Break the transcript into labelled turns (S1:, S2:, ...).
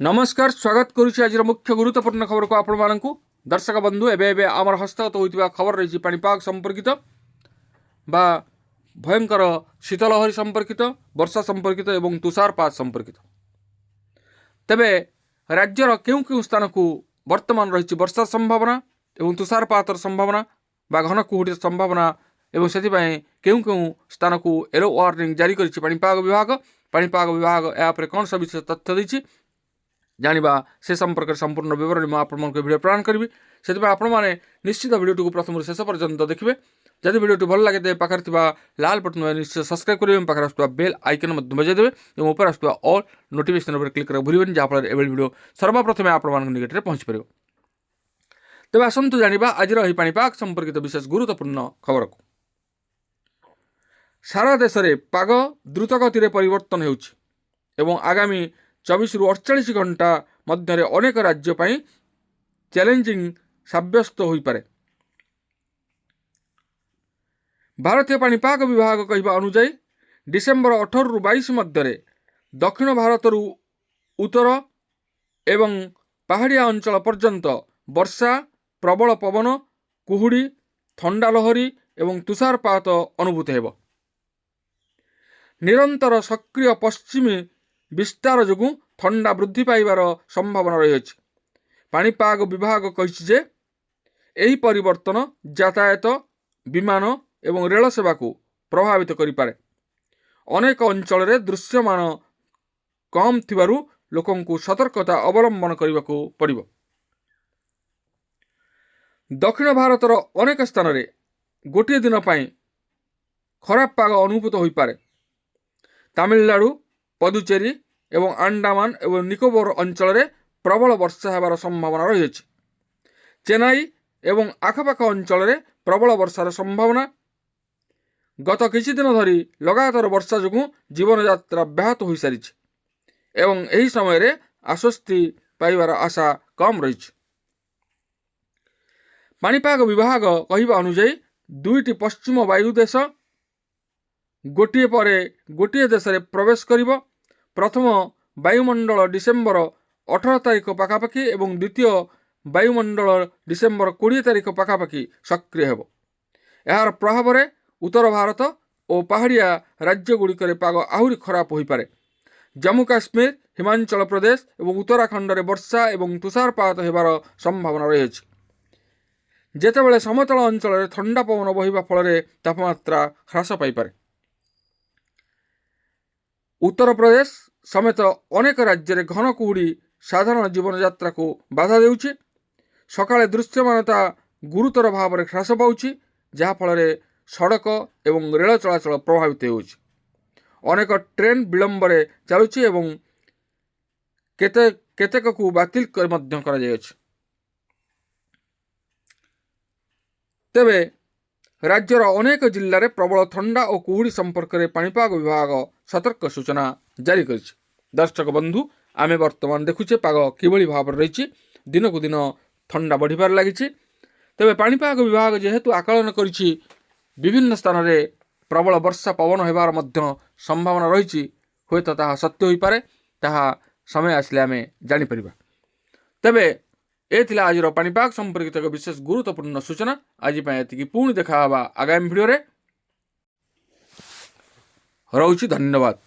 S1: नमस्कार स्वागत करुच्ची आज मुख्य गुरुत्वपूर्ण खबर को आपण मानकु दर्शक बंधु एबे आमर हस्तगत होइतिबा खबर रही पाणीपाग संपर्कित बा भयंकर शीतलहरी संपर्कित वर्षा संपर्कित एवं तुषारपात संपर्कित। तेबे राज्यर केउ केउ स्थान को वर्तमान रही वर्षा संभावना एवं तुषारपातर संभावना बा घन कुहुड़ी संभावना एवं से केउ केउ स्थान को येलो वार्निंग जारी करिछि पाणीपाग विभाग। पाणीपाग विभाग या कौन सब विशेष तथ्य देछि जानिबा से संपर्क संपूर्ण विवरण में आपको वीडियो प्रदान करी से आपण मैंने निश्चित वीडियो को प्रथम शेष पर्यंत देखिए। जदि वीडियो भल लगे पाखे लाल बटन निश्चित सब्सक्राइब करेंगे पाखे आसुवा बेल आइकन बजाइदेवे और ऊपर आसुवा ऑल नोटिफिकेशन पर क्लिक कर भूलें जहाँफल एवं वीडियो सर्वप्रथम आपण निकट में पहुँच पार। तेज आसतु जाना आज पाणीपाग संपर्कित विशेष गुरुत्वपूर्ण खबर को। सारा देश में पाग द्रुत गति परिवर्तन हो आगामी 24 रु 48 घंटा मध्य अनेक राज्य चैलेंजिंग सब्यस्त हो पारे। भारतीय पाणीपाग विभाग कहवा अनुजाई डिसेम्बर 18 रु 22 मध्य दक्षिण भारत उत्तर एवं पहाड़िया अंचल पर्यंत वर्षा प्रबल पवन कुहुड़ी ठंडा लहरी एवं तुषारपात अनुभूत हेब। निरंतर सक्रिय पश्चिमी विस्तार जोगु ठंडा वृद्धि पाइबार संभावना रही। पाणीपाग विभाग कहिछि जे एही परिवर्तन यातायात विमान एवं रेल सेवा को प्रभावित करि पारे। अनेक अंचल रे दृश्यमान कम थिबारु लोकंकु सतर्कता अवलंबन करिबाकु पड़िबो। दक्षिण भारतर अनेक स्थान रे गोटे दिन पई खराब पाग अनुभूत होई पारे। तमिलनाडु पुदुचेरी एवं अंडमान एवं निकोबर अंचल रे प्रबल वर्षा हेबार संभावना रही। चेन्नई एवं आखपाख अंचल रे प्रबल वर्षार संभावना। गत किछि दिन धरी लगातार वर्षा जोगु जीवन यात्रा व्याहत हो सारी एवं एही समय रे आश्वस्ति पाइबार आशा कम रही। पाणीपाग विभाग कहवा अनुसार दुईटी पश्चिम वायु देश गोटे पर गोटे देश रे प्रवेश करिबो। प्रथम वायुमंडल डिसेम्बर 18 तारिख पाखापाखि एवं द्वितीय वायुमंडल डिसेम्बर 20 तारिख पाखापाखि सक्रिय हेब। यार प्रभाव में उत्तर भारत और पहाड़िया राज्य गुड़िक पाग आहरी खराब हो पारे। जम्मू काश्मीर हिमाचल प्रदेश और उत्तराखंड में वर्षा और तुषारपात होबार संभावना रही। जेतेबेले समतल अंचल में ठंडा पवन बहिबा फल तापमात्रा ह्रास पाइपे। उत्तर प्रदेश समेत अनेक राज्य में घन कुहुड़ी साधारण जीवन यात्रा को बाधा देउछि। सकाळे दृश्यमानता गुरुतर भाव में ह्रास पाउछि जहाँफल सड़क एवं रेल चलाचल प्रभावित होउछि। अनेक ट्रेन विलंब चलुछि एवं केतेक को बातिल करा जायछि। तेबे राज्यर अनेक जिले में प्रबल ठंडा और कुहुड़ी संपर्क में पाणीपाग विभाग सतर्क सूचना जारी करिछि। दर्शक बंधु आमे वर्तमान देखुचे पाग किभली भाव रही दिन को दिन ठंडा बढ़िबार लागिछि। तेबे पाणीपाग विभाग जेहेतु आकलन करिछि विभिन्न स्थान में प्रबल वर्षा पवन होबार मध्य संभावना रही हुए तो ताहा सत्य हो पारे ताहा समय आसले आमे जानि परिबा। तेबे ए थिला आज पाणीपाग संपर्कित एक विशेष गुरुत्वपूर्ण सूचना। आज एतिकी पुणी देखा आगामी भिडियो रे। रहुछि धन्यवाद।